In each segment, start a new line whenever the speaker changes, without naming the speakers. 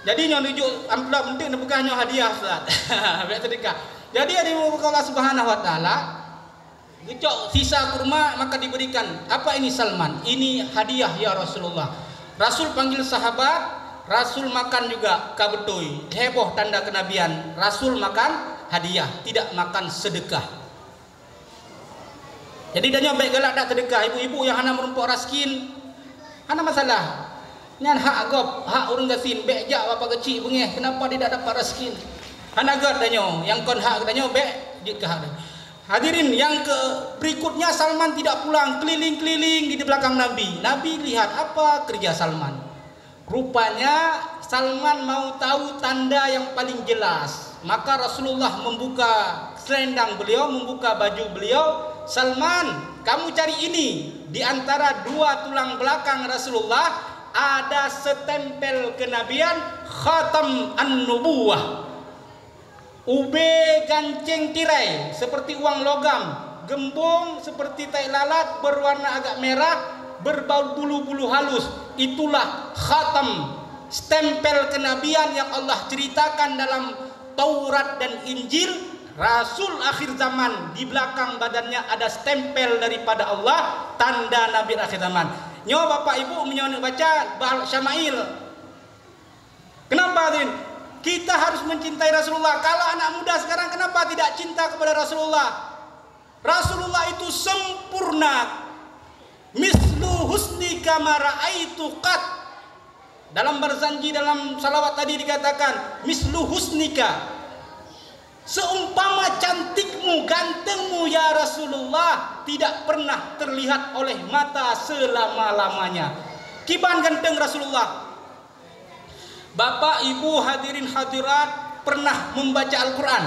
Jadi nyo nujuk amplop penting bukan nyo hadiah Ustaz. Biar sedekah. Jadi ada muka Allah Subhanahu wa taala, gecok sisa kurma maka diberikan. Apa ini Salman? Ini hadiah ya Rasulullah. Rasul panggil sahabat, Rasul makan juga kabetui. Heboh tanda kenabian. Rasul makan hadiah, tidak makan sedekah. Jadi dia baik galak dak sedekah. Ibu-ibu yang hana merumpuk raskin, hana masalah. Nyan hak gop, hak urang gasin, bek jak bapa kecil bengeh, kenapa dia tak dapat raskin? Hana gad danyo, yang kon hak danyo bek jit ke hak. Hadirin yang ke berikutnya, Salman tidak pulang, keliling-keliling di belakang Nabi. Nabi lihat apa kerja Salman. Rupanya Salman mau tahu tanda yang paling jelas. Maka Rasulullah membuka selendang beliau, membuka baju beliau. Salman, kamu cari ini. Di antara dua tulang belakang Rasulullah ada setempel kenabian, khatam an-nubuwah. Ube ganceng tirai seperti uang logam, gembung seperti tai lalat berwarna agak merah, berbau bulu-bulu halus. Itulah khatam, stempel kenabian yang Allah ceritakan dalam Taurat dan Injil. Rasul akhir zaman, di belakang badannya ada stempel daripada Allah, tanda Nabi akhir zaman. Nyo bapak ibu menyonik baca Ba'al Syama'il. Kenapa Adin? Kita harus mencintai Rasulullah. Kalau anak muda sekarang kenapa tidak cinta kepada Rasulullah? Rasulullah itu sempurna. Mislu husnika ma ra'aitu qat. Dalam berzanji dalam salawat tadi dikatakan mislu husnika. Seumpama cantikmu, gantengmu ya Rasulullah tidak pernah terlihat oleh mata selama-lamanya. Kiban ganteng Rasulullah. Bapak ibu hadirin hadirat pernah membaca Al-Quran.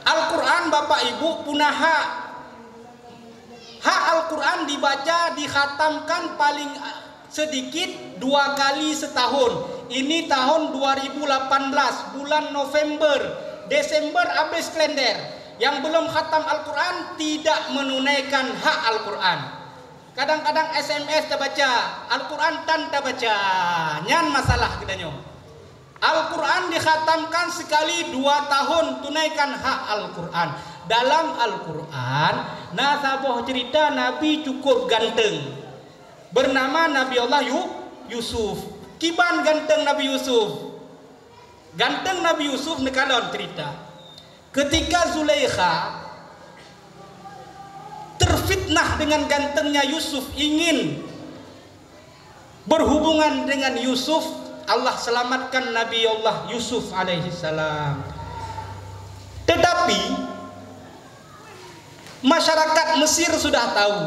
Al-Quran bapak ibu punah hak. Hak Al-Quran dibaca, dikhatamkan paling sedikit 2 kali setahun. Ini tahun 2018, bulan November, Desember habis kalender. Yang belum khatam Al-Quran tidak menunaikan hak Al-Quran. Kadang-kadang SMS tak baca, Al-Quran tan tak baca. Nyan masalah kitanya. Al-Quran dikhatamkan sekali 2 tahun, tunaikan hak Al-Quran. Dalam Al-Quran, nasabah cerita Nabi cukup ganteng. Bernama Nabi Allah Yusuf. Kiban ganteng Nabi Yusuf. Ganteng Nabi Yusuf nekalon cerita. Ketika Zulaikha terfitnah dengan gantengnya Yusuf, ingin berhubungan dengan Yusuf, Allah selamatkan Nabi Allah Yusuf alaihi salam. Tetapi masyarakat Mesir sudah tahu.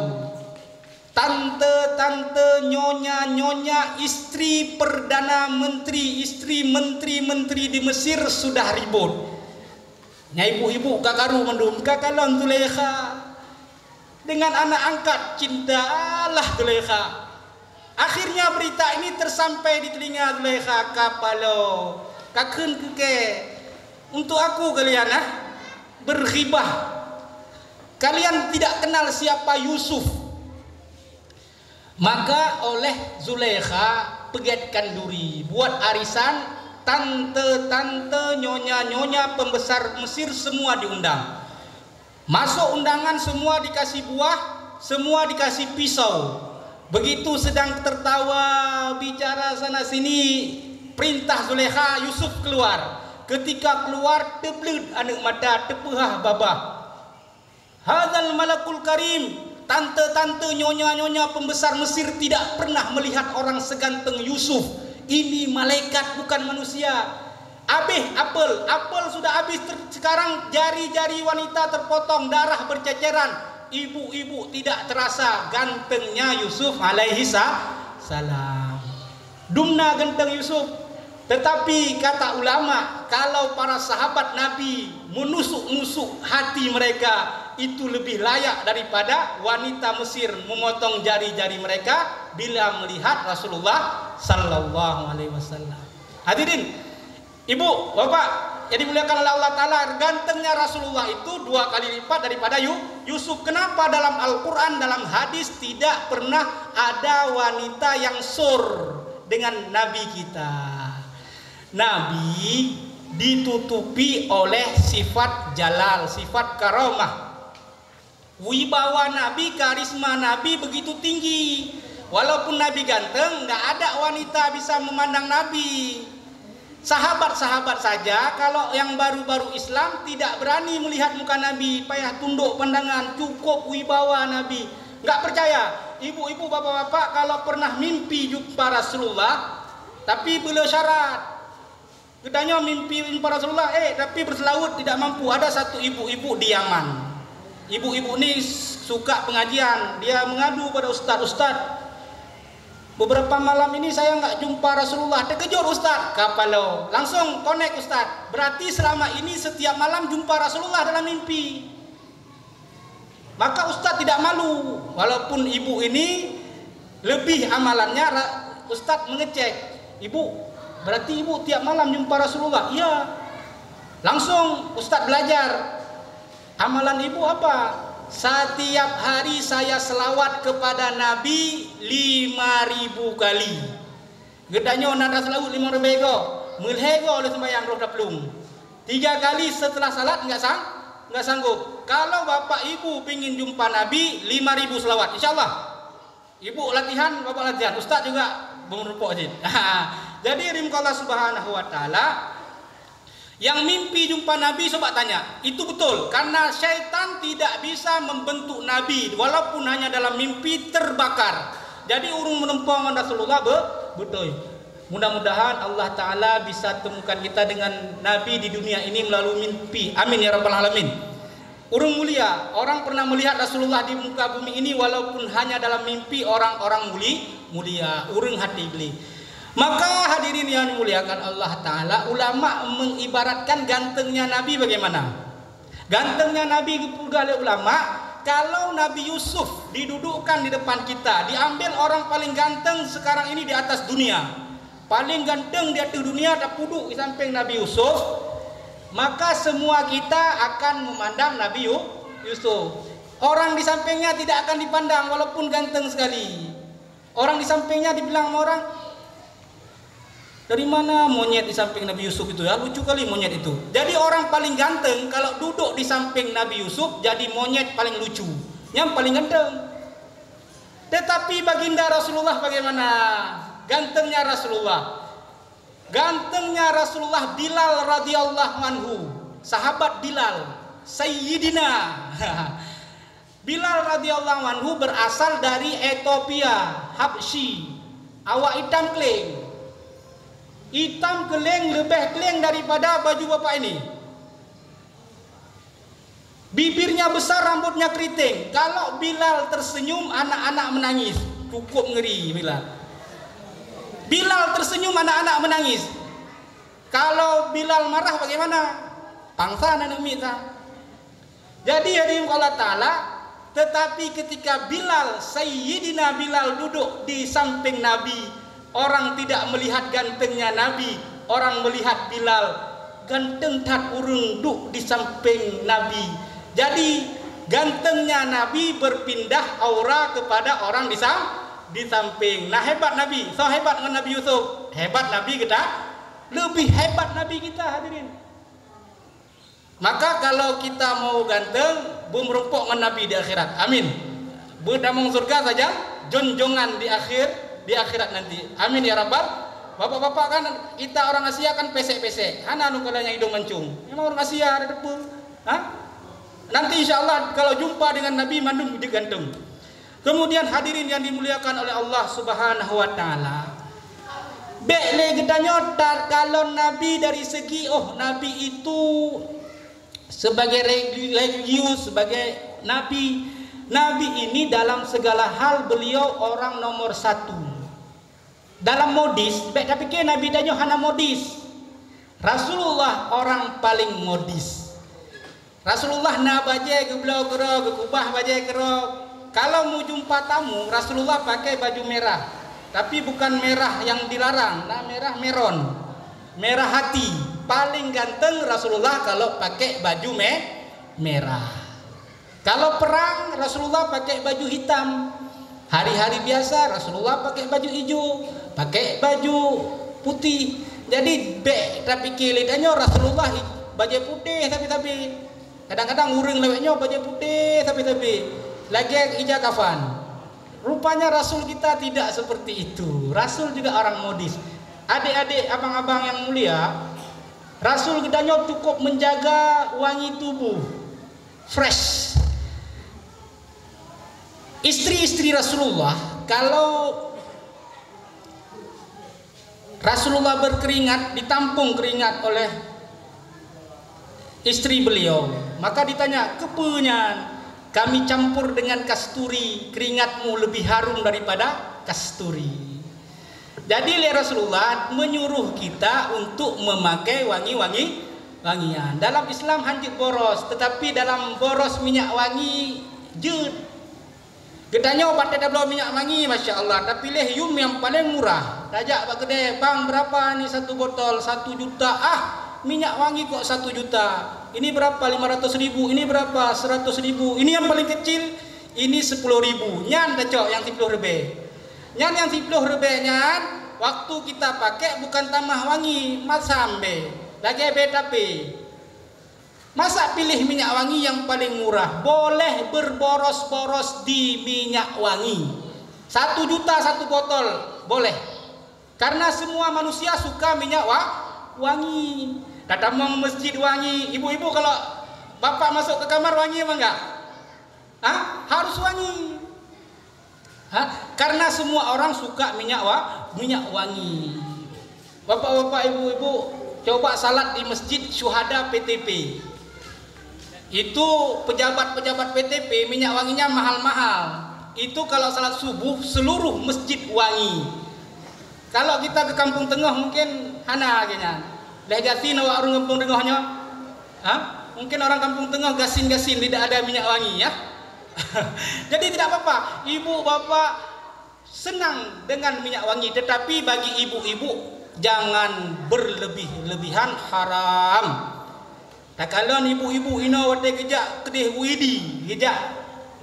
Tante-tante, nyonya-nyonya, istri perdana menteri, istri menteri-menteri di Mesir sudah ribut. Nya ibu-ibu kakaru mendum kakalon Zulaikha dengan anak angkat cintalah Zulaikha. Akhirnya berita ini tersampai di telinga Zulaikha. Kapalo kakun ke untuk aku kalian berghibah. Kalian tidak kenal siapa Yusuf. Maka oleh Zulaikha pegetkan duri, buat arisan, tante-tante, nyonya-nyonya, pembesar Mesir semua diundang. Masuk undangan semua dikasih buah, semua dikasih pisau. Begitu sedang tertawa bicara sana sini, perintah Zulaikha Yusuf keluar. Ketika keluar tebled anak mata tepehah babah. Hadzal malakul karim. Tante-tante, nyonya-nyonya pembesar Mesir tidak pernah melihat orang seganteng Yusuf. Ini malaikat bukan manusia. Habis apel sudah habis. Sekarang jari-jari wanita terpotong, darah berceceran. Ibu-ibu tidak terasa gantengnya Yusuf alaihi salam. Dumna ganteng Yusuf. Tetapi kata ulama, kalau para sahabat Nabi menusuk-nusuk hati mereka, itu lebih layak daripada wanita Mesir memotong jari-jari mereka bila melihat Rasulullah sallallahu alaihi wasallam. Hadirin, ibu, bapak, yang dimuliakan oleh Allah Ta'ala, gantengnya Rasulullah itu 2 kali lipat daripada Yusuf. Kenapa dalam Al-Quran, dalam hadis tidak pernah ada wanita yang sur dengan Nabi kita? Nabi ditutupi oleh sifat jalal, sifat karamah. Wibawa Nabi, karisma Nabi begitu tinggi. Walaupun Nabi ganteng, nggak ada wanita bisa memandang Nabi. Sahabat-sahabat saja kalau yang baru-baru Islam tidak berani melihat muka Nabi, payah tunduk pandangan, cukup wibawa Nabi. Nggak percaya, ibu-ibu, bapak-bapak kalau pernah mimpi jumpa Rasulullah, tapi beliau syarat. Gedanya mimpi jumpa Rasulullah, tapi berselaut tidak mampu. Ada satu ibu-ibu di Yaman. Ibu-ibu ini suka pengajian, dia mengadu pada ustaz, beberapa malam ini saya nggak jumpa Rasulullah. Terkejut Ustaz, kapalo. Langsung connect Ustaz. Berarti selama ini setiap malam jumpa Rasulullah dalam mimpi. Maka Ustaz tidak malu. Walaupun ibu ini lebih amalannya, Ustaz mengecek. Ibu, berarti ibu tiap malam jumpa Rasulullah? Iya. Langsung Ustaz belajar. Amalan ibu apa? Setiap hari saya selawat kepada Nabi 5.000 kali. Gedanya nada selawat 5.000 ego. Mulhego oleh sembahyang roh daplung. 3 kali setelah salat enggak sanggup. Kalau bapak ibu pingin jumpa Nabi 5.000 selawat, insyaallah. Ibu latihan, bapak latihan. Ustaz juga merupakan aja. Jadi rimkallah subhanahu wa ta'ala, yang mimpi jumpa Nabi, coba tanya, itu betul karena syaitan tidak bisa membentuk Nabi walaupun hanya dalam mimpi terbakar. Jadi urung menempang Rasulullah betul. Mudah-mudahan Allah Ta'ala bisa temukan kita dengan Nabi di dunia ini melalui mimpi. Amin ya rabbal alamin. Urung mulia, orang pernah melihat Rasulullah di muka bumi ini walaupun hanya dalam mimpi orang-orang mulia. Urung hati beli. Maka hadirin yang dimuliakan Allah Ta'ala, ulama mengibaratkan gantengnya Nabi bagaimana? Gantengnya Nabi dipuja oleh ulama, kalau Nabi Yusuf didudukkan di depan kita, diambil orang paling ganteng sekarang ini di atas dunia, paling ganteng di atas dunia, ada duduk di samping Nabi Yusuf, maka semua kita akan memandang Nabi Yusuf. Orang di sampingnya tidak akan dipandang walaupun ganteng sekali. Orang di sampingnya dibilang orang, dari mana monyet di samping Nabi Yusuf itu ya? Lucu kali monyet itu. Jadi orang paling ganteng kalau duduk di samping Nabi Yusuf jadi monyet paling lucu, yang paling ganteng. Tetapi baginda Rasulullah bagaimana? Gantengnya Rasulullah. Gantengnya Rasulullah Bilal radhiyallahu anhu. Sahabat Bilal, Sayyidina. Bilal radhiyallahu anhu berasal dari Ethiopia, Habsyi. Awak hitam keling. Hitam keling, lebih keling daripada baju bapak ini. Bibirnya besar, rambutnya keriting. Kalau Bilal tersenyum, anak-anak menangis. Cukup ngeri Bilal. Bilal tersenyum, anak-anak menangis. Kalau Bilal marah bagaimana? Pangsa anak minta. Jadi hadirin Allah Ta'ala, tetapi ketika Bilal, Sayyidina Bilal duduk di samping Nabi, orang tidak melihat gantengnya Nabi, orang melihat Bilal ganteng tak urung duduk di samping Nabi. Jadi gantengnya Nabi berpindah aura kepada orang di samping. Nah hebat Nabi, so hebat dengan Nabi Yusuf, hebat Nabi kita, lebih hebat Nabi kita hadirin. Maka kalau kita mau ganteng, merumpuk dengan Nabi di akhirat. Amin. Berdamang surga saja, jonjongan di akhirat nanti. Amin ya rabbal. Bapak-bapak kan kita orang Asia kan pesek-pesek. Hana nu kalanya hidung mancung. Memang orang Asia ada depul. Nanti insya Allah kalau jumpa dengan Nabi mandum digantung. Kemudian hadirin yang dimuliakan oleh Allah Subhanahu wa taala. Bekle gedanya kalau Nabi dari segi Nabi itu sebagai religius, sebagai Nabi ini dalam segala hal beliau orang nomor 1. Dalam modis, tapi ke Nabi danyo hana modis. Rasulullah orang paling modis. Rasulullah na baje geblau kero, gekubah baje kero. Kalau mau jumpa tamu, Rasulullah pakai baju merah. Tapi bukan merah yang dilarang, nah merah meron. Merah hati. Paling ganteng Rasulullah kalau pakai baju merah. Kalau perang Rasulullah pakai baju hitam. Hari-hari biasa Rasulullah pakai baju hijau, pakai baju putih. Jadi tapi kilidanya Rasulullah baju putih tapi kadang-kadang urang leweknya baju putih tapi lagi hijab kafan. Rupanya Rasul kita tidak seperti itu. Rasul juga orang modis. Adik-adik, abang-abang yang mulia, Rasul kitanya cukup menjaga wangi tubuh fresh. Istri-istri Rasulullah, kalau Rasulullah berkeringat, ditampung keringat oleh istri beliau, maka ditanya, kepunyan, kami campur dengan kasturi, keringatmu lebih harum daripada kasturi. Jadi Rasulullah menyuruh kita untuk memakai wangian. Dalam Islam hancur boros, tetapi dalam boros minyak wangi jut. Gedanya obat ada belum minyak wangi, masya Allah. Tapi yum yang paling murah. Dajak pak gede, bang berapa nih satu botol? 1 juta. Ah, minyak wangi kok 1 juta. Ini berapa? 500.000. Ini berapa? 100.000. Ini yang paling kecil. Ini 10.000. Nyan dacok yang 10 lebih. Nyan yang 10 lebih nyan. Waktu kita pakai bukan tambah wangi, mas sambe. Lagi tapi. Masa pilih minyak wangi yang paling murah? Boleh berboros-boros di minyak wangi. 1 juta 1 botol, boleh. Karena semua manusia suka minyak wangi. Datang masjid wangi. Ibu-ibu kalau bapak masuk ke kamar wangi apa enggak? Hah? Harus wangi. Hah? Karena semua orang suka minyak wangi. Bapak-bapak, ibu-ibu, coba salat di masjid Syuhada PTP. Itu pejabat-pejabat PTP minyak wanginya mahal-mahal. Itu kalau salat subuh seluruh masjid wangi. Kalau kita ke kampung tengah mungkin hana kayaknya. Gasin awak orang kampung tengahnya. Hah? Mungkin orang kampung tengah gasin-gasin tidak ada minyak wangi ya. Jadi tidak apa-apa. Ibu bapak senang dengan minyak wangi, tetapi bagi ibu-ibu jangan berlebih-lebihan, haram. Tak kalau ibu-ibu ina wate kejak kedih widi, kejak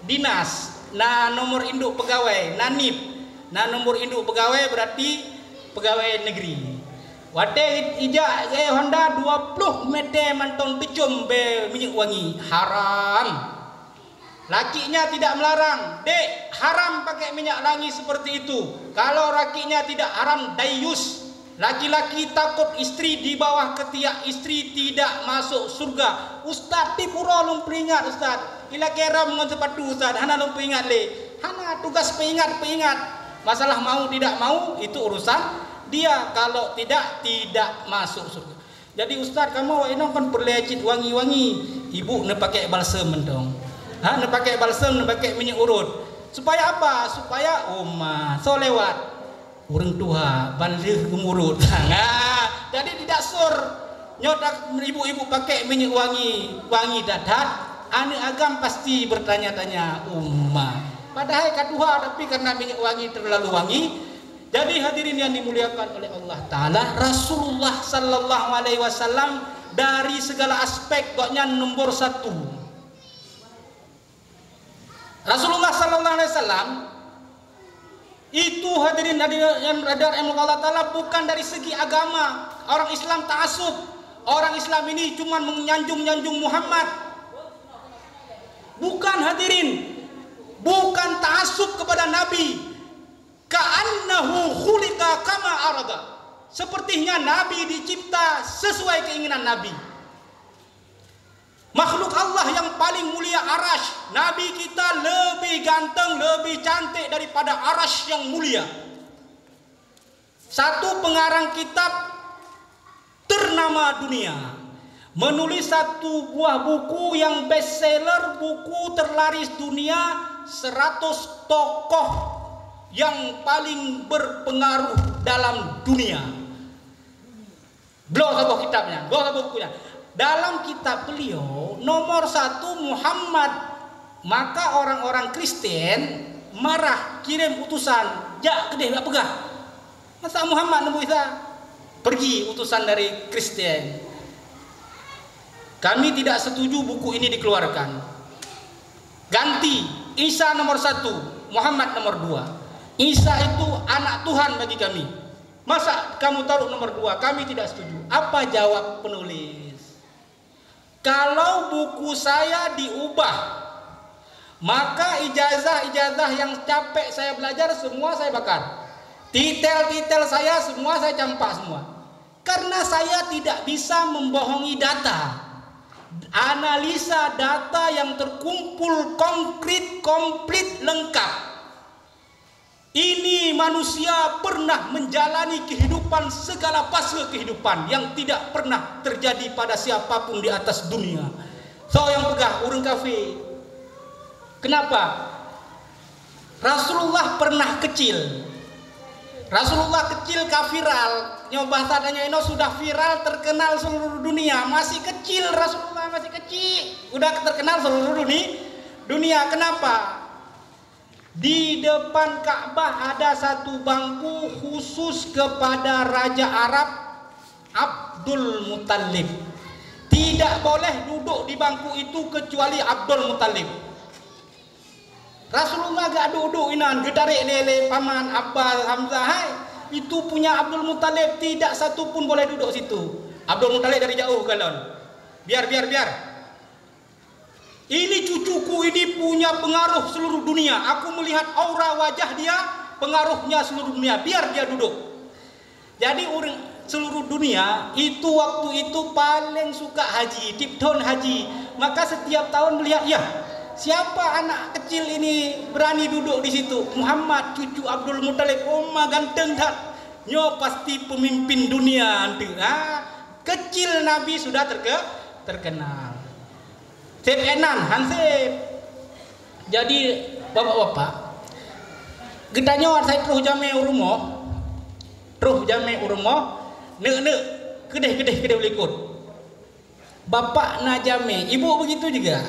dinas, na nomor induk pegawai, nanip, na nomor induk pegawai berarti pegawai negeri. Wate ijak Honda 20 meter mantong pecum be minyak wangi, haram. Lakinya tidak melarang, dek haram pakai minyak wangi seperti itu. Kalau lakinya tidak haram, dayus. Laki-laki takut istri di bawah ketiak istri tidak masuk surga. Ustaz di pura lum peringat ustaz. Ila kera mengon sepatu ustaz. Hana lum peringat le. Hana tugas peringat. Masalah mau tidak mau itu urusan dia. Kalau tidak masuk surga. Jadi ustaz kamu ini kan perlecit wangi-wangi. Ibu ne pakai balsam mendong. Ha, ne pakai balsam, ne pakai minyak urut. Supaya apa? Supaya so lewat. Orang tua bandih gemurut. Nah, jadi tidak sur. Nyodak ibu-ibu pakai minyak wangi dadat. Ane agam pasti bertanya-tanya Padahal kaduha tapi karena minyak wangi terlalu wangi. Jadi hadirin yang dimuliakan oleh Allah Taala, Rasulullah Sallallahu Alaihi Wasallam dari segala aspek koknya nomor 1. Rasulullah Sallallahu Alaihi Wasallam itu hadirin yang radar Allah Ta'ala bukan dari segi agama. Orang Islam ta'asub. Orang Islam ini cuma menyanjung-nyanjung Muhammad. Bukan hadirin. Bukan ta'asub kepada Nabi. Ka'annahu khulika kama arada. Sepertinya Nabi dicipta sesuai keinginan Nabi. Makhluk Allah yang paling mulia Arash. Nabi kita lebih ganteng, lebih cantik daripada Arash yang mulia. Satu pengarang kitab ternama dunia menulis satu buah buku yang bestseller, buku terlaris dunia, 100 tokoh yang paling berpengaruh dalam dunia. Belum apa kitabnya, belum apa bukunya. Dalam kitab beliau nomor 1 Muhammad. Maka orang-orang Kristen marah, kirim utusan, jak kedeh tak pegah. Masa Muhammad nemu bisa pergi utusan dari Kristen. Kami tidak setuju buku ini dikeluarkan. Ganti Isa nomor 1, Muhammad nomor 2. Isa itu anak Tuhan bagi kami. Masa kamu taruh nomor 2? Kami tidak setuju. Apa jawab penulis? Kalau buku saya diubah, maka ijazah-ijazah yang capek saya belajar semua saya bakar. Titel-titel saya semua saya campak semua. Karena saya tidak bisa membohongi data. Analisa data yang terkumpul konkret, komplit, lengkap. Ini manusia pernah menjalani kehidupan segala fase kehidupan yang tidak pernah terjadi pada siapapun di atas dunia. So yang pegah urang kafe. Kenapa? Rasulullah pernah kecil. Rasulullah kecil viral. Nyoba tadanya ini sudah viral terkenal seluruh dunia. Masih kecil Rasulullah, masih kecil. Udah terkenal seluruh dunia. Kenapa? Di depan Ka'bah ada satu bangku khusus kepada Raja Arab Abdul Muttalib. Tidak boleh duduk di bangku itu kecuali Abdul Muttalib. Rasulullah gak duduk inan gedarik lele paman Abbas Hamzah. Hai, itu punya Abdul Muttalib, tidak satu pun boleh duduk situ. Abdul Muttalib dari jauh galon. Biar. Ini cucuku ini punya pengaruh seluruh dunia. Aku melihat aura wajah dia, pengaruhnya seluruh dunia. Biar dia duduk. Jadi orang seluruh dunia itu waktu itu paling suka haji, tipton haji. Maka setiap tahun melihat, ya siapa anak kecil ini berani duduk di situ? Muhammad cucu Abdul Muttalib. Oh mah ganteng tak? Nyo pasti pemimpin dunia. Kecil Nabi sudah terkenal. Sep enan hansip. Jadi bapak-bapak, gedanya saya terus jame urumo, nek kedeh ulikut. Bapak na jame, ibu begitu juga.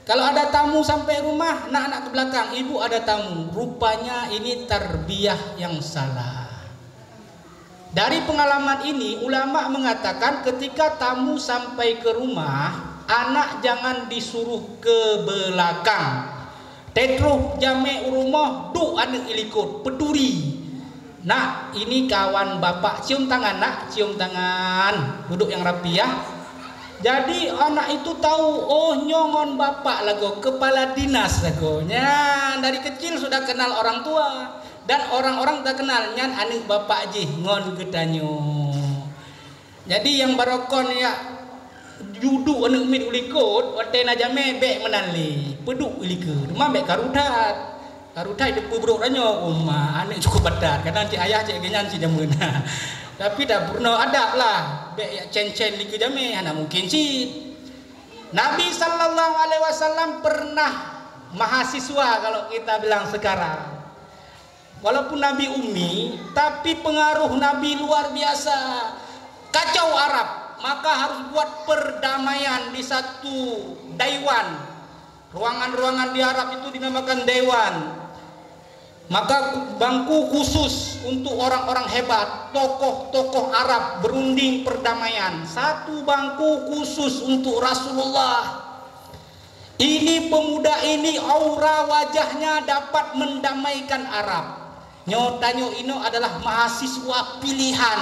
Kalau ada tamu sampai rumah, anak-anak ke belakang, ibu ada tamu. Rupanya ini tarbiyah yang salah. Dari pengalaman ini, ulama mengatakan ketika tamu sampai ke rumah, anak jangan disuruh ke belakang. Tetruh jame urumoh du anak ilikut peduli. Nak, ini kawan bapak, cium tangan nak, cium tangan. Duduk yang rapi ya. Jadi anak itu tahu, oh nyongon bapak lagu, kepala dinas lagunya. Dari kecil sudah kenal orang tua dan orang-orang tak kenal nyan anak bapak je ngon gedanyo. Jadi yang barokon ya duduk anak mit ulikut wate najame bek menali peduk ulikut mah bek karudat depu buruk ranyo umma anak cukup badar kadang cik ayah cik genyan si jamuna tapi dah purno adab lah bek ya cen-cen liku jame hana mungkin sih. Nabi sallallahu alaihi wasallam pernah mahasiswa kalau kita bilang sekarang. Walaupun Nabi ummi tapi pengaruh Nabi luar biasa. Kacau Arab, maka harus buat perdamaian di satu dewan. Ruangan-ruangan di Arab itu dinamakan dewan. Maka bangku khusus untuk orang-orang hebat, tokoh-tokoh Arab berunding perdamaian. Satu bangku khusus untuk Rasulullah. Ini pemuda ini aura wajahnya dapat mendamaikan Arab. Nyotanyo ino adalah mahasiswa pilihan.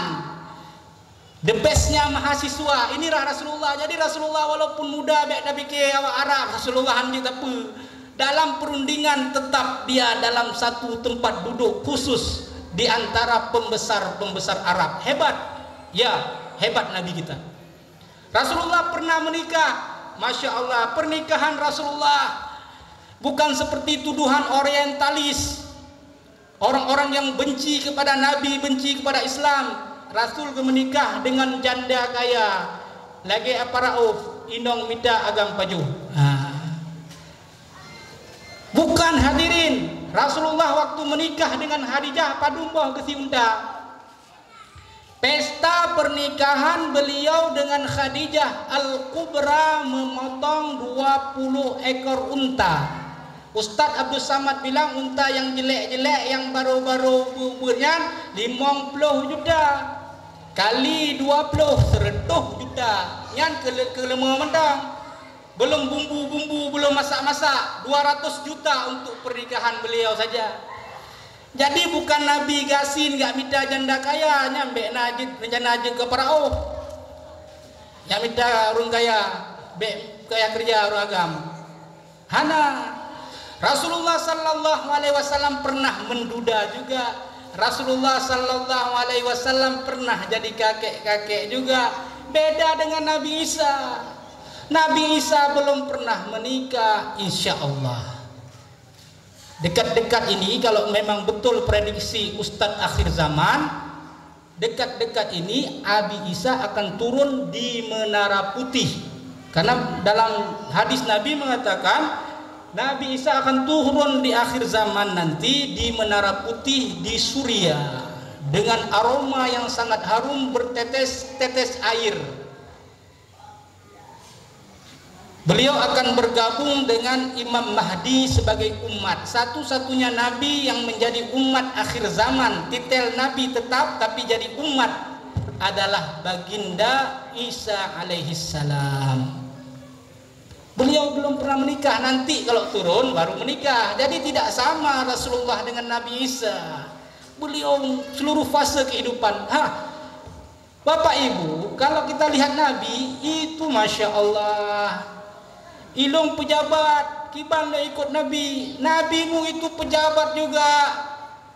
The bestnya mahasiswa inilah Rasulullah. Jadi Rasulullah walaupun muda bek tapi ke awak Arab Rasulullah hanji tapi dalam perundingan tetap dia dalam satu tempat duduk khusus di antara pembesar Arab. Hebat. Ya, hebat Nabi kita. Rasulullah pernah menikah. Masya Allah, pernikahan Rasulullah bukan seperti tuduhan orientalis. Orang-orang yang benci kepada Nabi, benci kepada Islam. Rasul menikah dengan janda kaya. Lagi apa Rauf, inong minta agam paju. Bukan hadirin. Rasulullah waktu menikah dengan Khadijah padumboh gesi unta. Pesta pernikahan beliau dengan Khadijah Al-Kubra memotong 20 ekor unta. Ustadz Abdul Samad bilang unta yang jelek-jelek yang baru-baru buburnya 50 juta kali 20 100 juta yang kelema mentang. Belum bumbu-bumbu, belum masak-masak, 200 juta untuk pernikahan beliau saja. Jadi bukan Nabi gasin gak minta janda kaya nyambe najid rencana najid ke Parao. Yang minta orang kaya, kaya kerja orang agam. Hana Rasulullah sallallahu alaihi wasallam pernah menduda juga. Rasulullah sallallahu alaihi wasallam pernah jadi kakek-kakek juga. Beda dengan Nabi Isa. Nabi Isa belum pernah menikah, insya Allah. Dekat-dekat ini kalau memang betul prediksi Ustadz akhir zaman, dekat-dekat ini Abi Isa akan turun di Menara Putih. Karena dalam hadis Nabi mengatakan Nabi Isa akan turun di akhir zaman nanti di Menara Putih di Suriah dengan aroma yang sangat harum bertetes-tetes air. Beliau akan bergabung dengan Imam Mahdi sebagai umat. Satu-satunya Nabi yang menjadi umat akhir zaman. Titel Nabi tetap tapi jadi umat adalah baginda Isa alaihissalam. Beliau belum pernah menikah, nanti kalau turun baru menikah. Jadi tidak sama Rasulullah dengan Nabi Isa. Beliau seluruh fase kehidupan. Bapak Ibu, kalau kita lihat Nabi itu Masya Allah, ilung pejabat, kiban dah ikut Nabi. Nabimu itu pejabat juga.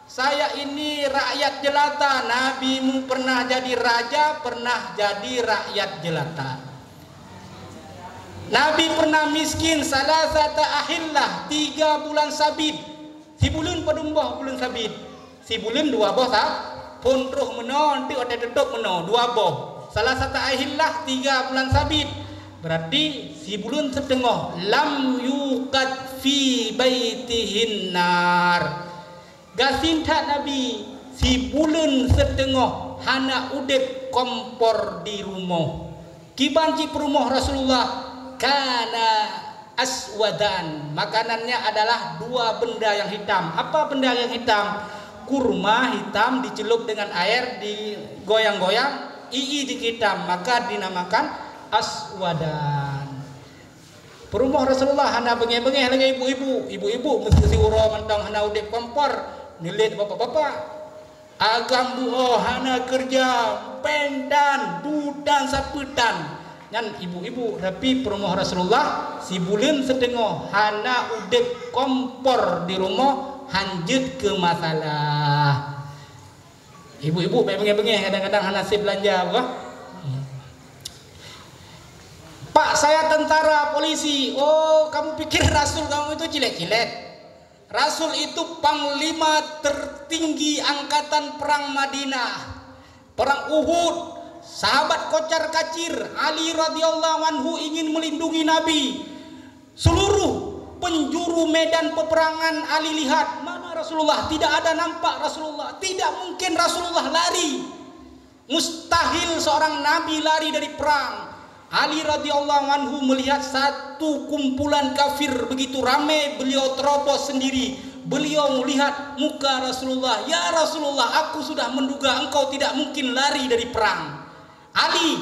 Saya ini rakyat jelata. Nabimu pernah jadi raja, pernah jadi rakyat jelata. Nabi pernah miskin, salasata ahillah, 3 bulan sabit. Si bulan padumbah bulan sabit. Si bulan 2 boh tak? Pondroh meno, nanti ada tutup meno, 2 boh. Salasata ahillah, 3 bulan sabit. Berarti si bulan setengah. Lam yuqad fi baitihin nar. Gasinta Nabi, si bulan setengah hana udep kompor di rumah. Kibanci perumah Rasulullah kana aswadan, makanannya adalah 2 benda yang hitam. Apa benda yang hitam? Kurma hitam dicelup dengan air, digoyang-goyang, dihitam, maka dinamakan aswadan. Perumah Rasulullah hana bengeh-bengeh lagi ibu-ibu mesti uro mentang hana udip kompor. Nilit bapak-bapak agam buo hana kerja pendan budan saputan nyan ibu-ibu, tapi perumah Rasulullah si bulan setengah hana udep kompor di rumah hanjut ke masalah. Ibu-ibu bengeh-bengeh kadang-kadang hana si belanja apa? Pak, saya tentara polisi. Oh, kamu pikir Rasul kamu itu cilet-cilet? Rasul itu panglima tertinggi angkatan perang Madinah, perang Uhud. Sahabat kocar kacir Ali radhiyallahu anhu ingin melindungi Nabi. Seluruh penjuru medan peperangan Ali lihat, mana Rasulullah? Tidak ada nampak Rasulullah. Tidak mungkin Rasulullah lari. Mustahil seorang Nabi lari dari perang. Ali radhiyallahu anhu melihat satu kumpulan kafir begitu ramai, beliau terobos sendiri. Beliau melihat muka Rasulullah. Ya Rasulullah, aku sudah menduga engkau tidak mungkin lari dari perang. Ali,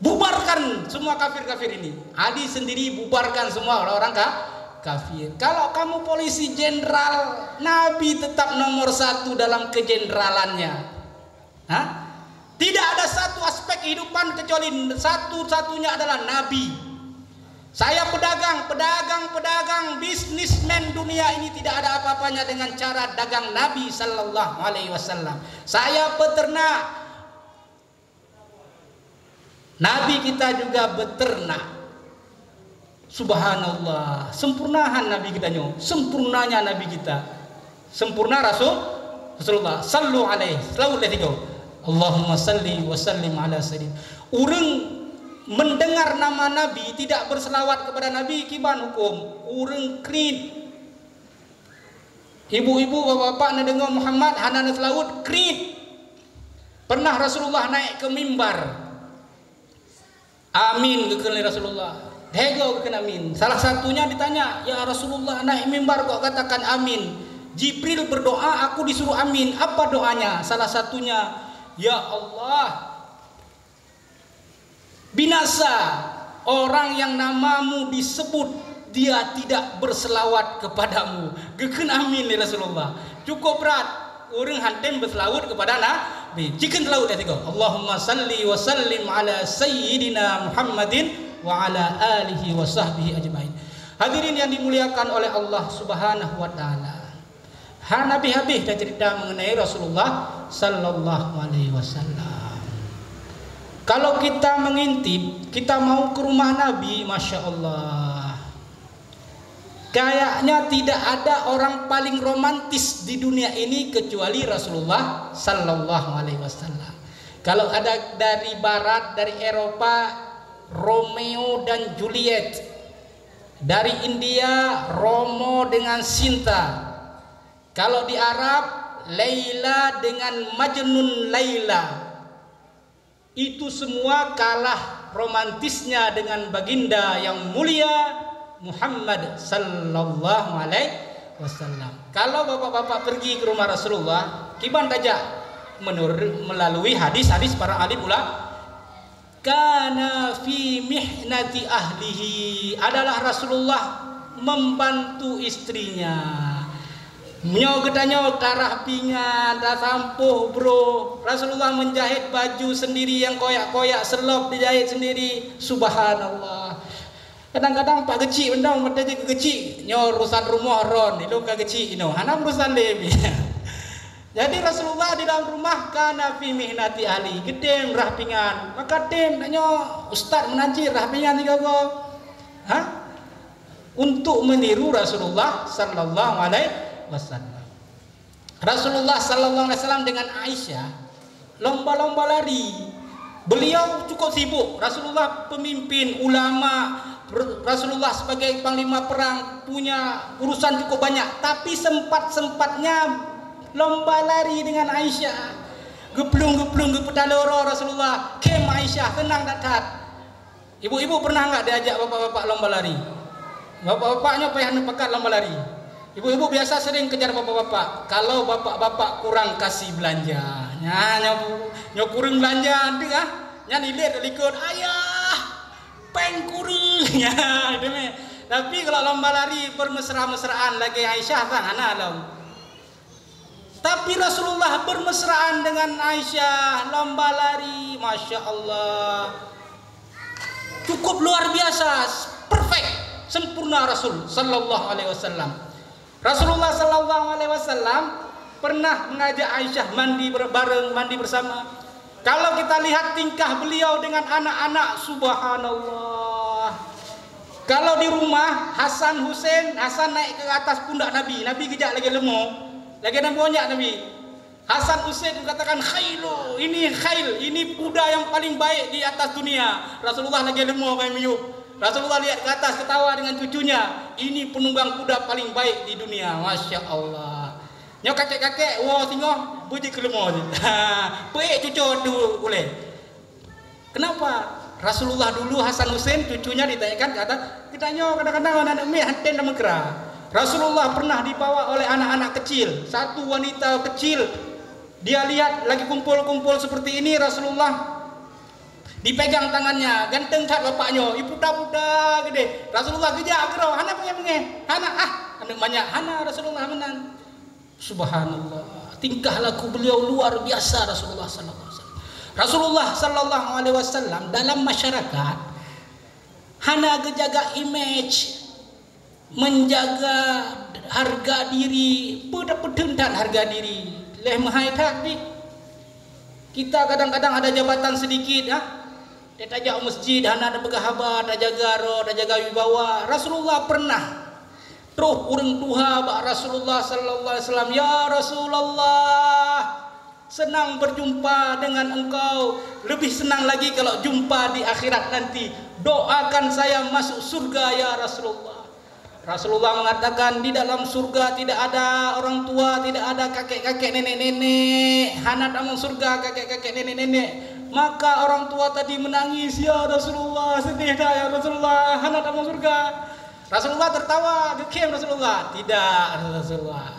bubarkan semua kafir-kafir ini. Ali sendiri bubarkan semua orang-orang kafir. Kalau kamu polisi jenderal, Nabi tetap nomor 1 dalam kejeneralannya. Tidak ada satu aspek kehidupan kecuali satu-satunya adalah Nabi. Saya pedagang, bisnismen dunia ini tidak ada apa-apanya dengan cara dagang Nabi sallallahu alaihi wasallam. Saya peternak. Nabi kita juga beternak. Subhanallah, sempurnahan Nabi kita nyo, sempurnanya Nabi kita. Sempurna Rasulullah sallu alaihi selalu letigo. Allahumma salli wa sallim ala sayyidina. Urang mendengar nama Nabi tidak berselawat kepada Nabi kiban hukum. Urang krit. Ibu-ibu, bapak-bapak dengar Muhammad hana selawat krit. Pernah Rasulullah naik ke mimbar. Amin kekali Rasulullah. Hego kekena amin. Salah satunya ditanya, ya Rasulullah naik mimbar kok katakan amin. Jibril berdoa, aku disuruh amin. Apa doanya? Salah satunya, ya Allah, binasa orang yang namamu disebut dia tidak berselawat kepadamu. Geken amin ya Rasulullah. cukup berat. Orang hantim berselawat kepada Nabi. Jika selawat dah tiga. Allahumma salli wa sallim ala sayyidina Muhammadin wa ala alihi wa sahbihi ajmain. Hadirin yang dimuliakan oleh Allah Subhanahu wa taala. Nabi habis dah cerita mengenai Rasulullah sallallahu alaihi wasallam. Kalau kita mengintip, kita mau ke rumah Nabi, Masya Allah, kayaknya tidak ada orang paling romantis di dunia ini kecuali Rasulullah sallallahu alaihi wasallam. Kalau ada dari barat, dari Eropa, Romeo dan Juliet. Dari India, Romo dengan Sinta. Kalau di Arab, Laila dengan Majnun Laila. Itu semua kalah romantisnya dengan baginda yang mulia Muhammad sallallahu alaihi wasallam. Kalau bapak-bapak pergi ke rumah Rasulullah, kiban saja melalui hadis-hadis para alim ulama, kana fi mihnati ahlihi, adalah Rasulullah membantu istrinya. Nyo ketanya darah pingan, dah sampuh bro. Rasulullah menjahit baju sendiri yang koyak-koyak, selop dijahit sendiri. Subhanallah. Kadang-kadang pak kecil benda mata je kecil. Nyo urusan rumah ron, itu ke kecil ino. Hana urusan lebih. Jadi Rasulullah di dalam rumah kana fi mihnati ahli, gedem rah pingan. Maka dem nyo ustaz menanci rah pingan tiga go. Untuk meniru Rasulullah sallallahu alaihi wasallam. Rasulullah sallallahu alaihi wasallam dengan Aisyah lomba-lomba lari. Beliau cukup sibuk. Rasulullah pemimpin ulama, Rasulullah sebagai panglima perang, punya urusan cukup banyak, tapi sempat-sempatnya lomba lari dengan Aisyah. Geplung-geplung gepedaloro Rasulullah. Kem Aisyah tenang datat. Ibu-ibu pernah enggak diajak bapak-bapak lomba lari? Bapak-bapaknya payah nepakat lomba lari. Ibu-ibu biasa sering kejar bapak-bapak. Kalau bapak-bapak kurang kasih belanja, nyo kurang belanja, nya nilit likut ayah, peng kurang, Tapi kalau lomba lari bermesra-mesraan lagi Aisyah kan, Tapi Rasulullah bermesraan dengan Aisyah, lomba lari, Masya Allah, cukup luar biasa, perfect, sempurna Rasul sallallahu alaihi wasallam. Rasulullah sallallahu alaihi wasallam pernah mengajak Aisyah mandi bareng, mandi bersama. Kalau kita lihat tingkah beliau dengan anak-anak, subhanallah. Kalau di rumah Hasan Husain, Hasan naik ke atas pundak Nabi, Nabi kejak lagi lemah, lagi banyak Nabi. Hasan Husain katakan khailu, ini khail, ini kuda yang paling baik di atas dunia. Rasulullah lagi lemah kayak miyuk. Rasulullah lihat ke atas ketawa dengan cucunya. Ini penunggang kuda paling baik di dunia. Masya Allah. Nyok kakek-kakek, wah tengok, puji kelemah. Baik cucu tu boleh. Kenapa? Rasulullah dulu Hasan Husain cucunya ditanyakan ke atas. Ditanya kadang-kadang anak mi hanten dan megera. Rasulullah pernah dibawa oleh anak-anak kecil. Satu wanita kecil. Dia lihat lagi kumpul-kumpul seperti ini, Rasulullah dipegang tangannya, ganteng cat bapaknya, ibu budak gede. Rasulullah kejak gerau, hana pengen, hana anak banyak, hana Rasulullah menang. Subhanallah, tingkah laku beliau luar biasa Rasulullah sallallahu alaihi wasallam. Rasulullah sallallahu alaihi wasallam dalam masyarakat hana kejaga image, menjaga harga diri, pedentan harga diri. Leh mahai tak. Kita kadang-kadang ada jabatan sedikit, dia tajak masjid, hana ada pegahabat, dah jaga roh, dah jaga wibawa. Rasulullah pernah terus urang tuha bak Rasulullah sallallahu alaihi wasallam, ya Rasulullah, senang berjumpa dengan engkau, lebih senang lagi kalau jumpa di akhirat nanti. Doakan saya masuk surga ya Rasulullah. Rasulullah mengatakan di dalam surga tidak ada orang tua, tidak ada kakek-kakek, nenek-nenek. Hana dalam surga kakek-kakek, nenek-nenek. Maka orang tua tadi menangis, ya Rasulullah, sedih dah ya Rasulullah, hana dalam surga. Rasulullah tertawa, gekem Rasulullah. Tidak Rasulullah.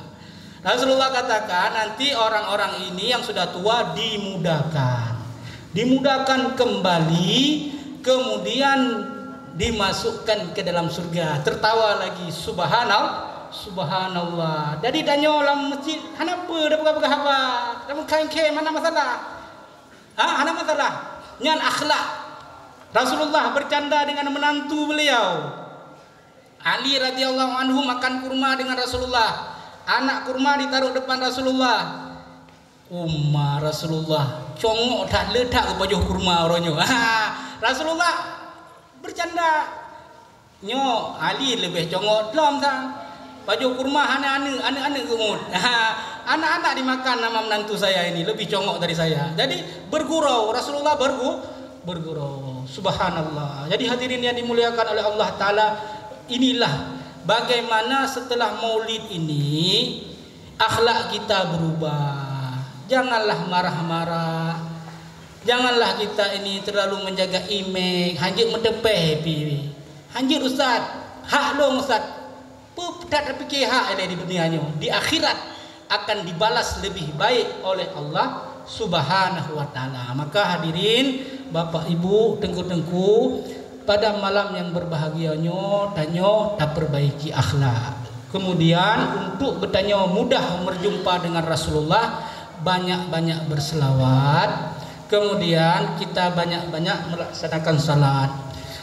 Rasulullah katakan nanti orang-orang ini yang sudah tua dimudahkan kembali, kemudian dimasukkan ke dalam surga. Tertawa lagi, subhanallah, Subhanallah. Jadi tanya dalam masjid, kenapa dah pegang-pegang apa? Dah kain-kain mana masalah? Ada masalah? Nyan akhlak. Rasulullah bercanda dengan menantu beliau. Ali radhiyallahu anhu makan kurma dengan Rasulullah. Anak kurma ditaruh depan Rasulullah. Rasulullah congok tak letak ke baju kurma orangnya. Rasulullah bercanda. Nyo Ali lebih congok dalam sang. Baju kurma anak-anak gemut. Anak-anak dimakan nama menantu saya ini lebih congok dari saya. Jadi bergurau, Rasulullah bergurau. Subhanallah. Jadi hadirin yang dimuliakan oleh Allah Ta'ala, inilah bagaimana setelah maulid ini akhlak kita berubah. Janganlah marah-marah. Janganlah kita ini terlalu menjaga imej. Hanjir mendepeh happy. Hanjir ustaz, hak dong ustaz. Tak terfikir hak ada di dunianya. Di akhirat akan dibalas lebih baik oleh Allah Subhanahu wa taala. Maka hadirin, Bapak Ibu, tengku-tengku, pada malam yang berbahagianya tanya tak perbaiki akhlak. Kemudian untuk bertanya mudah berjumpa dengan Rasulullah, banyak-banyak berselawat. Kemudian kita banyak-banyak melaksanakan salat.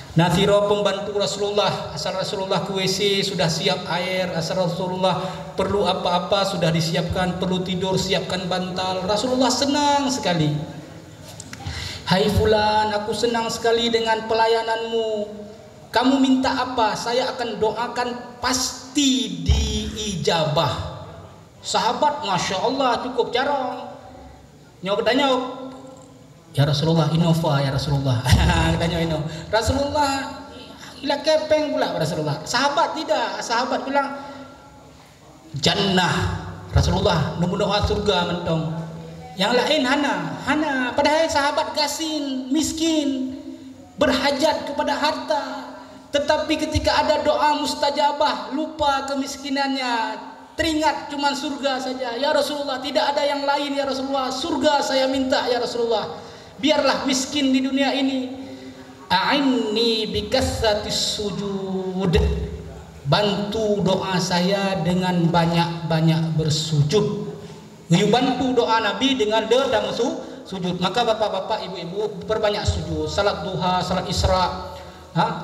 Nathiro pembantu Rasulullah, asal Rasulullah ke WC sudah siap air, asal Rasulullah perlu apa-apa sudah disiapkan, perlu tidur siapkan bantal. Rasulullah senang sekali. Hai fulan, aku senang sekali dengan pelayananmu. Kamu minta apa? Saya akan doakan, pasti diijabah. Sahabat Masya Allah cukup jarang. Nyok tanya, ya Rasulullah, Innova ya Rasulullah. Tanya Innova. Rasulullah ila kepeng pula Rasulullah. Sahabat tidak, sahabat bilang jannah. Rasulullah nunggu doa surga mentong. Yang lain hana. Padahal sahabat gasin, miskin, berhajat kepada harta. Tetapi ketika ada doa mustajabah, lupa kemiskinannya, teringat cuma surga saja. Ya Rasulullah, tidak ada yang lain ya Rasulullah. Surga saya minta ya Rasulullah. Biarlah miskin di dunia ini. A'inni bikassatis sujud. Bantu doa saya dengan banyak-banyak bersujud. Bantu doa Nabi dengan dan sujud. Maka bapak-bapak, ibu-ibu perbanyak sujud. Salat duha, salat isra,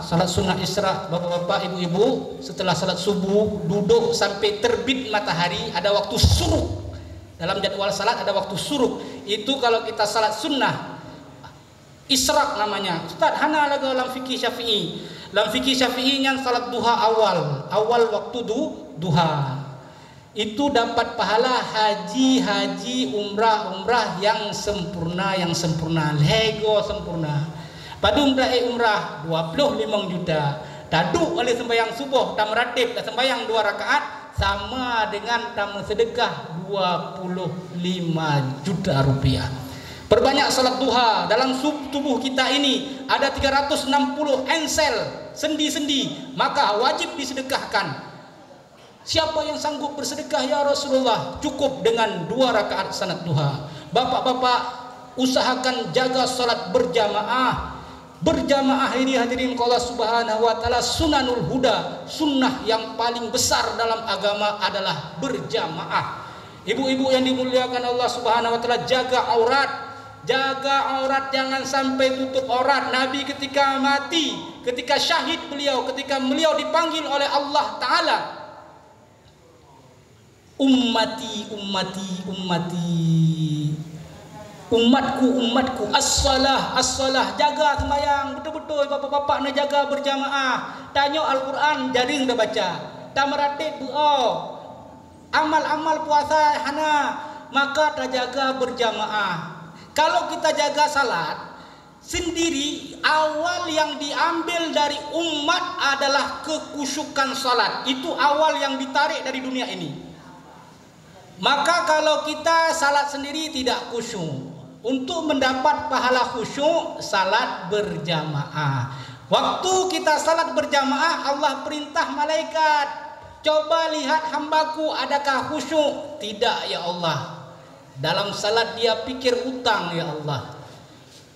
salat sunnah isra. Bapak-bapak, ibu-ibu setelah salat subuh duduk sampai terbit matahari. Ada waktu suruk. Dalam jadwal salat ada waktu suruk. Itu kalau kita salat sunnah israk namanya. Ustaz, hana lagu dalam fikih Syafi'i. Dalam fikih Syafi'i yang salat duha awal waktu duha. Itu dapat pahala haji, umrah yang sempurna, lego sempurna. Pada umrah 25 juta. Taduk oleh sembahyang subuh tam ratib dan sembahyang 2 rakaat sama dengan tamu sedekah 25 juta rupiah. Perbanyak salat duha. Dalam tubuh kita ini ada 360 ensel sendi-sendi, maka wajib disedekahkan. Siapa yang sanggup bersedekah ya Rasulullah? Cukup dengan 2 rakaat salat duha. Bapak-bapak, usahakan jaga salat berjamaah. Berjamaah ini hadirin Allah Subhanahu wa taala sunanul huda. Sunnah yang paling besar dalam agama adalah berjamaah. Ibu-ibu yang dimuliakan Allah Subhanahu wa taala, jaga aurat. Jaga aurat, jangan sampai tutup aurat. Nabi ketika mati, ketika syahid beliau, ketika beliau dipanggil oleh Allah Ta'ala, ummati, umatku, as-salah, jaga sembahyang betul-betul. Bapak-bapak nak jaga berjamaah. Tanya Al-Quran, jaring dah baca. Tamratib amal-amal puasa hana, maka tak jaga berjamaah. Kalau kita jaga salat sendiri, awal yang diambil dari umat adalah kekusyukan salat. Itu awal yang ditarik dari dunia ini. Maka kalau kita salat sendiri tidak khusyuk, untuk mendapat pahala khusyuk, salat berjamaah. Waktu kita salat berjamaah, Allah perintah malaikat, coba lihat hambaku adakah khusyuk? Tidak ya Allah. Dalam salat dia pikir utang ya Allah.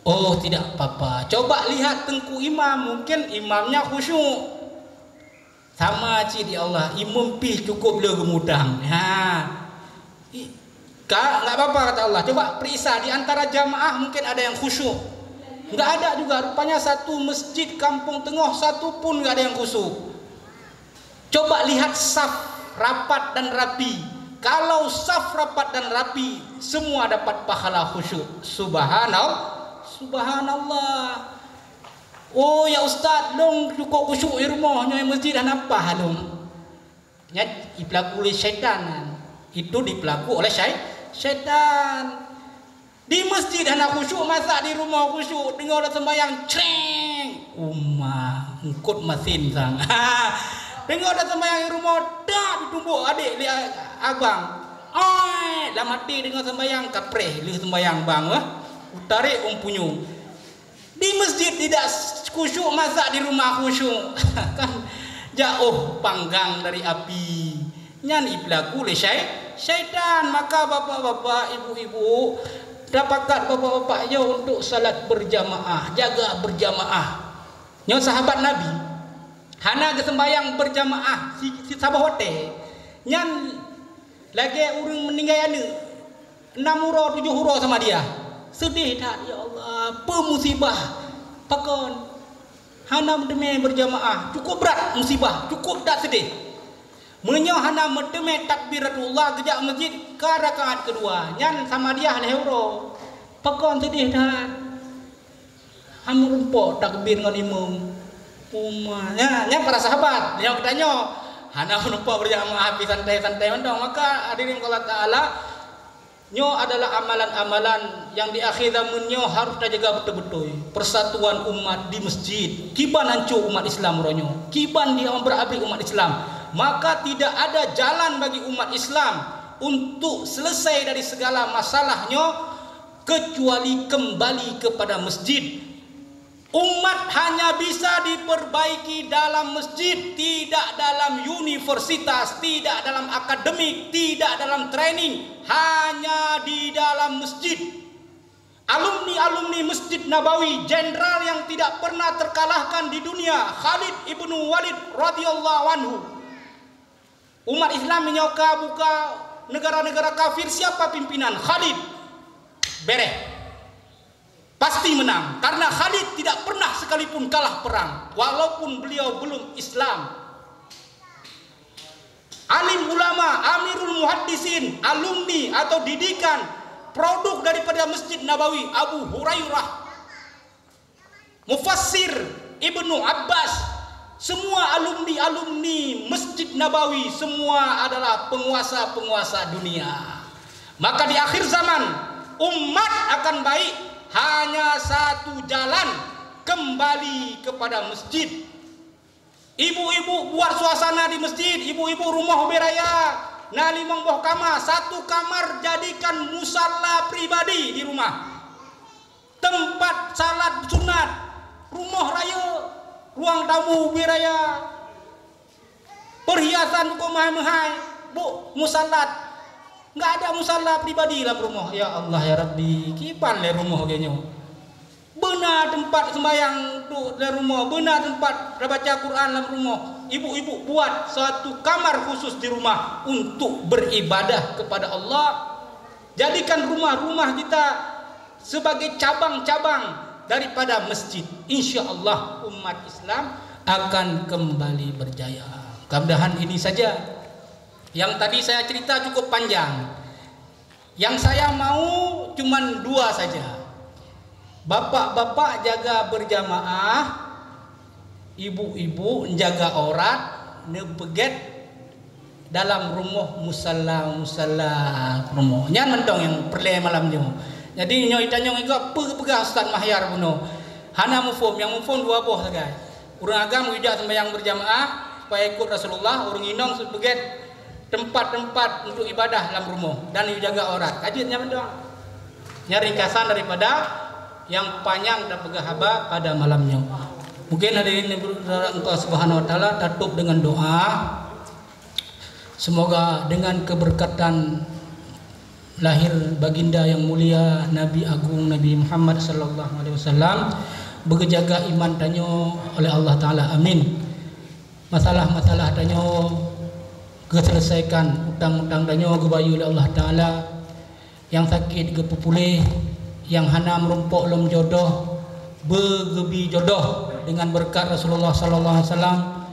Oh tidak apa-apa. Coba lihat tengku imam, mungkin imamnya khusyuk. sama ci di Allah imam pi cukup le gemudang. Enggak apa-apa kata Allah. Coba periksa di antara jamaah mungkin ada yang khusyuk. Enggak ada juga, rupanya satu masjid kampung tengah satu pun enggak ada yang khusyuk. Coba lihat saf rapat dan rapi. Kalau saf rapat dan rapi, semua dapat pahala khusyuk. Subhanallah. Oh ya Ustaz, dong cukup khusyuk di rumahnya masjid dan apa dong? Ya dipelaku oleh syaitan. Itu dipelaku oleh syaitan. Di masjid anak khusyuk, masa di rumah khusyuk, dengar orang sembahyang creng. Ngikut mesin sang. Dengar orang sembahyang di rumah, dah ditumbuk adik lihat abang. Dah mati dengar sembahyang kapreh li sembahyang bang utarik punyu. Di masjid tidak khusyuk, masa di rumah khusyuk. Kan jauh panggang dari api. Nyan iblaku oleh syaitan. Maka bapak-bapak, ibu-ibu, dapatkan bapak-bapak yo untuk salat berjamaah, jaga berjamaah. Nyo sahabat Nabi, hana ke sembahyang berjamaah si sahabat nyan lagi urang meninggal ane 6 hura 7 hura sama dia. Sedih tak ya Allah, pemusibah pakon. Hana mendeme berjamaah, cukup berat musibah, cukup tak sedih. Menyo hana mendeme takbiratullah gejak masjid ke rakaat kedua, nyan sama dia hana hura. Pakon sedih tak. Ham rumpok takbir dengan imam. Nya para sahabat, yang bertanya, hana menumpah berjamaah api santai-santai mendong. Maka hadirin Allah Ta'ala, nyo adalah amalan-amalan yang di akhir zaman nyo harus dijaga betul-betul. Persatuan umat di masjid. Kiban hancur umat Islam ronyo. Kiban dia berabrik umat Islam. Maka tidak ada jalan bagi umat Islam untuk selesai dari segala masalahnya kecuali kembali kepada masjid. Umat hanya bisa diperbaiki dalam masjid, tidak dalam universitas, tidak dalam akademik, tidak dalam training, hanya di dalam masjid. Alumni-alumni Masjid Nabawi, jenderal yang tidak pernah terkalahkan di dunia, Khalid ibnu Walid radhiyallahu anhu. Umat Islam menyoka buka negara-negara kafir, siapa pimpinan? Khalid. Bereh. Pasti menang, karena Khalid tidak pernah sekalipun kalah perang walaupun beliau belum Islam. Alim ulama, amirul muhaddisin, alumni atau didikan produk daripada Masjid Nabawi, Abu Hurairah, Mufassir Ibnu Abbas, semua alumni Masjid Nabawi semua adalah penguasa-penguasa dunia. Maka di akhir zaman umat akan baik, hanya satu jalan, kembali kepada masjid. Ibu-ibu buat suasana di masjid, ibu-ibu rumah beraya, nah 5 buah kamar, satu kamar jadikan musalla pribadi di rumah, tempat salat sunat, rumah raya, ruang tamu beraya, perhiasan mahal-mahal, bu musallat. Enggak ada musalla pribadi dalam rumah. Ya Allah ya Rabbi, kipan le rumah genyo. Benar tempat sembahyang tu dalam rumah, benar tempat baca Quran dalam rumah. Ibu-ibu buat satu kamar khusus di rumah untuk beribadah kepada Allah. Jadikan rumah-rumah kita sebagai cabang-cabang daripada masjid. Insya-Allah umat Islam akan kembali berjaya. Mudah-mudahan ini saja. Yang tadi saya cerita cukup panjang. Yang saya mau cuman 2 saja. Bapak-bapak jaga berjamaah, ibu-ibu menjaga aurat, nebeget dalam rumah musalla rumah. Nyan mentong yang perle malamnya. Jadi nyoy tanya ngego pegah Ustaz Mahyar buno. Hana mufum, yang mufum 2 buah saja. Urang agam wijak sembahyang berjamaah supaya ikut Rasulullah, urang inong beget tempat-tempat untuk ibadah dalam rumah dan jaga aurat. Kajitnya mendong. Nyari ringkasan daripada yang panjang dan pegahaba pada malamnya. Mungkin hadirin engkau Subhanahu wa taala tutup dengan doa. Semoga dengan keberkatan lahir baginda yang mulia Nabi Agung Nabi Muhammad sallallahu alaihi wasallam berjaga iman tanyo oleh Allah taala. Amin. masalah-masalah danyo keselesaikan, utang-utang danyo gebayu oleh Allah Ta'ala, yang sakit gepupulih, yang hana merumpuk lom jodoh bergebi jodoh dengan berkat Rasulullah sallallahu alaihi wasallam,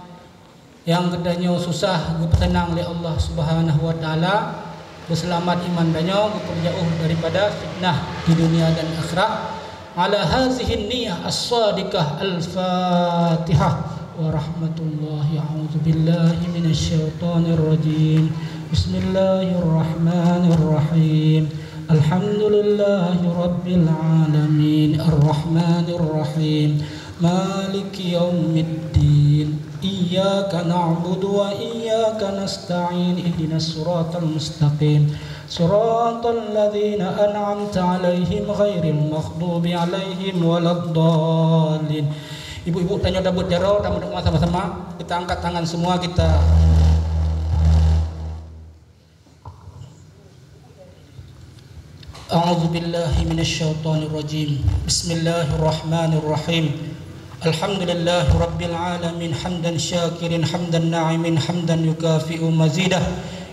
yang kedanyo susah gepetenang oleh Allah Subhanahu wa taala, berselamat iman danyo, geperjauh daripada fitnah di dunia dan akhirat. Ala hazihi niyyah as-sadiqah al-Fatihah wa rahmatullahi a'udzu billahi minasyaitonir rajim. Bismillahirrahmanirrahim. Alhamdulillahi rabbil alamin arrahmanir rahim maliki yaumiddin iyyaka na'budu wa iyyaka nasta'in ihdinas siratal mustaqim siratal ladzina an'amta 'alaihim ghairil maghdubi 'alaihim waladdallin. Ibu-ibu tanya dabut jaro, tamu sama-sama kita angkat tangan semua, kita A'udzu billahi minasyaitonir rajim. Bismillahirrahmanirrahim. Alhamdulillahi rabbil alamin hamdan syakirin hamdan na'imin hamdan yukafi'u mazidah.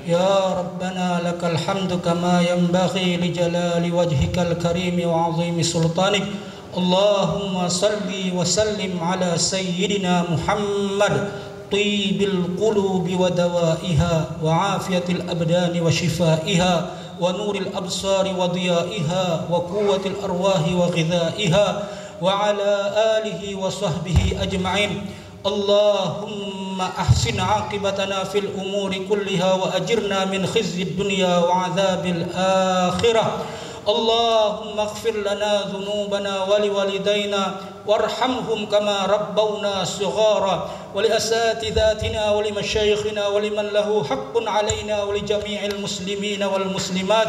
Ya Rabbana lakal hamdu kama yanbaghi li jalali wajhikal karim wa 'azimi sultanik. Allahumma salli wa sallim ala sayyidina Muhammad tibil qulubi wa dawaiha wa afiyatil abdani wa shifaiha wa nuril absari wa diyaiha wa quwwatil arwahi wa ghidhaiha wa ala alihi wa sahbihi ajma'in. Allahumma ahsin aqibatana fil umuri kulliha wa ajirna min khizyid dunya wa adzabil akhirah. Allahumma ighfir lana dhunubana wa liwalidayna warhamhum kama rabbawna shighara wa li asatidatina wa li masyayikhina wa liman lahu haqqun alaina wa li jami'il muslimina wal muslimat.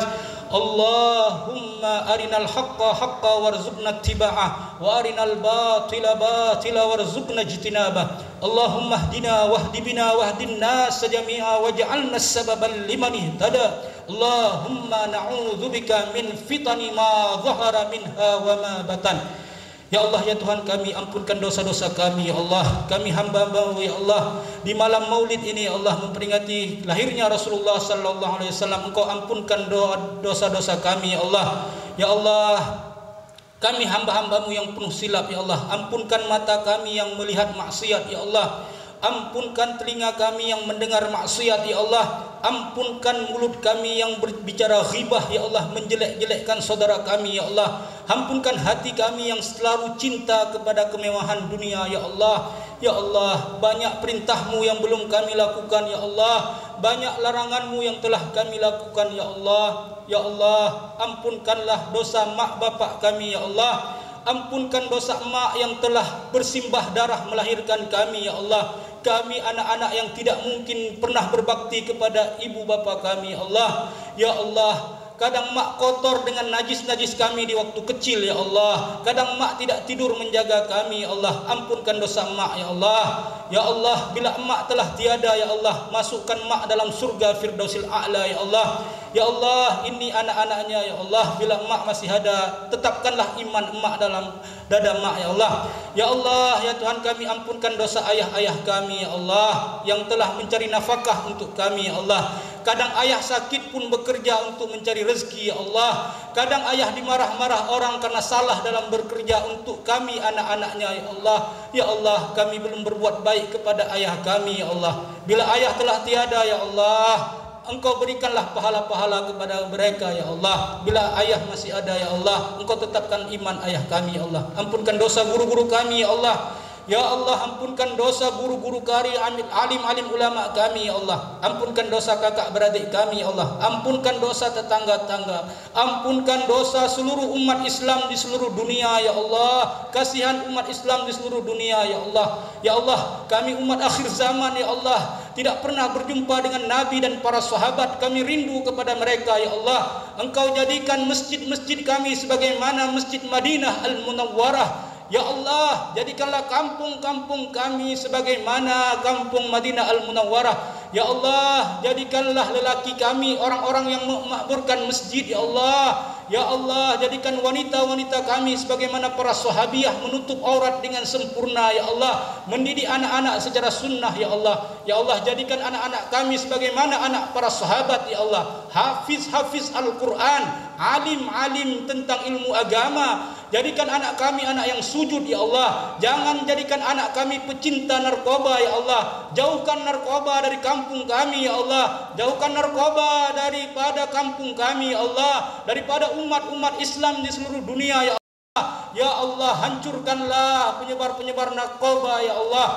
Allahumma arinal haqqa haqqa warzuqna ittiba'ah wa arinal batila batila warzuqna ijtinabah. Allahumma hdina wahdi bina wahdin nas jami'a waj'alna sababan liman ihtada. Allahumma na'udzubika min fitani ma zahara minha wa ma batan. Ya Allah, ya Tuhan kami, ampunkan dosa-dosa kami ya Allah. Kami hamba-hamba-Mu ya Allah, di malam Maulid ini ya Allah, memperingati lahirnya Rasulullah sallallahu alaihi wasallam, Engkau ampunkan dosa-dosa kami ya Allah. Ya Allah, kami hamba-hamba-Mu yang penuh silap ya Allah. Ampunkan mata kami yang melihat maksiat ya Allah. Ampunkan telinga kami yang mendengar maksiat ya Allah. Ampunkan mulut kami yang berbicara ghibah ya Allah, menjelek-jelekkan saudara kami ya Allah. Ampunkan hati kami yang selalu cinta kepada kemewahan dunia ya Allah. Ya Allah, banyak perintah-Mu yang belum kami lakukan ya Allah. Banyak larangan-Mu yang telah kami lakukan ya Allah. Ya Allah, ampunkanlah dosa mak bapak kami ya Allah. Ampunkan dosa emak yang telah bersimbah darah melahirkan kami ya Allah. Kami anak-anak yang tidak mungkin pernah berbakti kepada ibu bapa kami ya Allah. Ya Allah, kadang mak kotor dengan najis-najis kami di waktu kecil ya Allah. Kadang mak tidak tidur menjaga kami ya Allah. Ampunkan dosa mak ya Allah. Ya Allah, bila mak telah tiada ya Allah, masukkan mak dalam surga Firdausil A'la ya Allah. Ya Allah, ini anak-anaknya ya Allah. Bila mak masih ada, tetapkanlah iman mak dalam dada mak ya Allah. Ya Allah, ya Tuhan kami, ampunkan dosa ayah-ayah kami ya Allah, yang telah mencari nafkah untuk kami ya Allah. Kadang ayah sakit pun bekerja untuk mencari rezeki ya Allah. Kadang ayah dimarah-marah orang karena salah dalam bekerja untuk kami anak-anaknya ya Allah. Ya Allah, kami belum berbuat baik kepada ayah kami ya Allah. Bila ayah telah tiada ya Allah, Engkau berikanlah pahala-pahala kepada mereka ya Allah. Bila ayah masih ada ya Allah, Engkau tetapkan iman ayah kami ya Allah. Ampunkan dosa guru-guru kami ya Allah. Ya Allah, ampunkan dosa guru-guru kami, alim-alim ulama kami ya Allah. Ampunkan dosa kakak beradik kami ya Allah. Ampunkan dosa tetangga-tangga. Ampunkan dosa seluruh umat Islam di seluruh dunia ya Allah. Kasihan umat Islam di seluruh dunia ya Allah. Ya Allah, kami umat akhir zaman ya Allah, tidak pernah berjumpa dengan Nabi dan para sahabat. Kami rindu kepada mereka ya Allah. Engkau jadikan masjid-masjid kami sebagaimana Masjid Madinah Al-Munawwarah. Ya Allah, jadikanlah kampung-kampung kami sebagaimana kampung Madinah Al-Munawwarah. Ya Allah, jadikanlah lelaki kami orang-orang yang memakmurkan masjid ya Allah. Ya Allah, jadikan wanita-wanita kami sebagaimana para sahabiah menutup aurat dengan sempurna. Ya Allah, mendidik anak-anak secara sunnah. Ya Allah, ya Allah, jadikan anak-anak kami sebagaimana anak para sahabat. Ya Allah, hafiz Al-Quran, alim tentang ilmu agama. Jadikan anak kami anak yang sujud. Ya Allah, jangan jadikan anak kami pecinta narkoba. Ya Allah, jauhkan narkoba dari kampung kami. Ya Allah, jauhkan narkoba daripada kampung kami. Ya Allah, daripada umat-umat Islam di seluruh dunia. Ya Allah, ya Allah, hancurkanlah penyebar-penyebar narkoba. Ya Allah,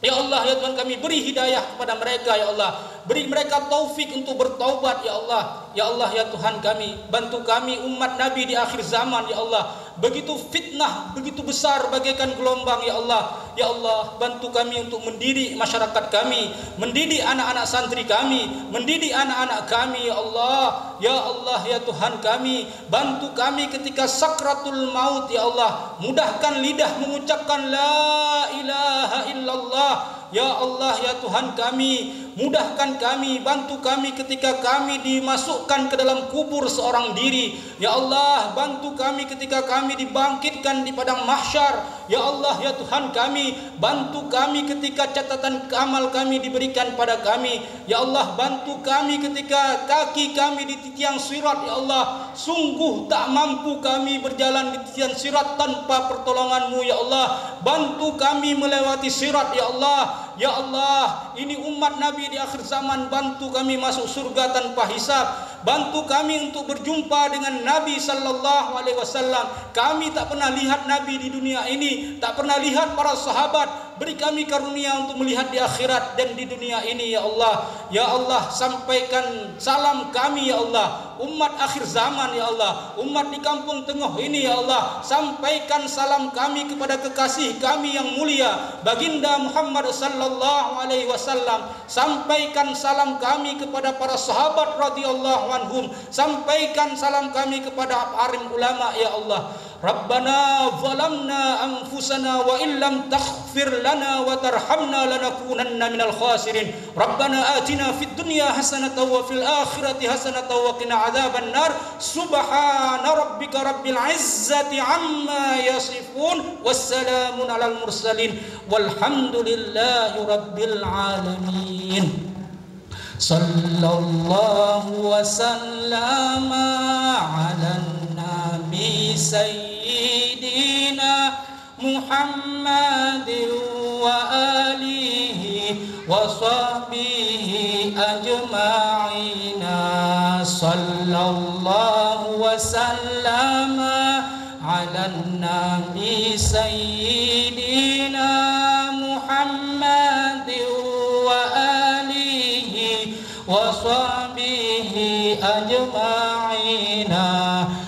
ya Allah, ya Tuhan kami, beri hidayah kepada mereka. Ya Allah, beri mereka taufik untuk bertaubat. Ya Allah, ya Allah, ya Tuhan kami, bantu kami umat Nabi di akhir zaman. Ya Allah, begitu fitnah, begitu besar bagaikan gelombang. Ya Allah, ya Allah, bantu kami untuk mendidik masyarakat kami, mendidik anak-anak santri kami, mendidik anak-anak kami. Ya Allah, ya Allah, ya Tuhan kami, bantu kami ketika sakratul maut. Ya Allah, mudahkan lidah mengucapkan la ilaha illallah. Ya Allah, ya Tuhan kami, mudahkan kami, bantu kami ketika kami dimasukkan ke dalam kubur seorang diri. Ya Allah, bantu kami ketika kami dibangkitkan di padang mahsyar. Ya Allah, ya Tuhan kami, bantu kami ketika catatan amal kami diberikan pada kami. Ya Allah, bantu kami ketika kaki kami di titian sirat. Ya Allah, sungguh tak mampu kami berjalan di titian sirat tanpa pertolongan-Mu. Ya Allah, bantu kami melewati sirat. Ya Allah, ya Allah, ini umat Nabi di akhir zaman, bantu kami masuk surga tanpa hisab. Bantu kami untuk berjumpa dengan Nabi sallallahu alaihi wasallam. Kami tak pernah lihat Nabi di dunia ini, tak pernah lihat para sahabat. Beri kami karunia untuk melihat di akhirat dan di dunia ini. Ya Allah, ya Allah, sampaikan salam kami. Ya Allah, umat akhir zaman. Ya Allah, umat di kampung tengah ini. Ya Allah, sampaikan salam kami kepada kekasih kami yang mulia Baginda Muhammad sallallahu alaihi wasallam. Sampaikan salam kami kepada para sahabat radhiyallahu anhum. Sampaikan salam kami kepada alim ulama. Ya Allah, Rabbana zalamna anfusana wa illam taghfir lana wa tarhamna lanakunanna minal khasirin. Rabbana atina fid dunya hasanatan wa fil akhirati hasanatan wa qina adzaban nar. Subhana rabbika rabbil izzati amma yasifun wassalamun alal mursalin walhamdulillahi rabbil alamin. Sallallahu wa sallama ala nabi sayyidina Muhammadin wa alihi wa sahbihi ajma'ina. Sallallahu wa sallama ala nabi sayyidina Muhammadin wa alihi wa sahbihi ajma'ina.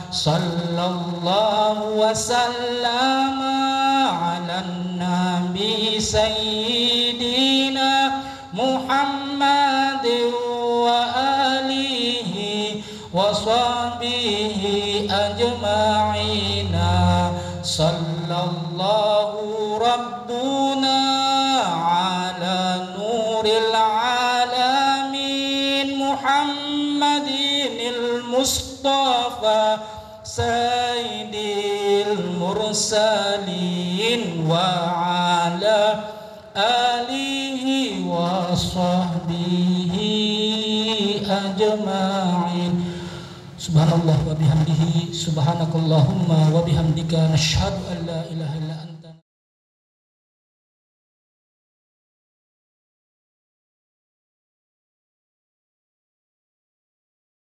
Sallallahu wa sallama ala nabi sayyidina Muhammadin wa alihi wa sahbihi ajma'ina. Sallallahu rabbuna ala nuril alamin Muhammadinil Mustafa sayyidil mursalin wa ala alihi wa sahbihi ajma'in. Subhanallah wa bihamdihi, subhanakallahumma wa bihamdika, nashhadu an la ilaha illa anta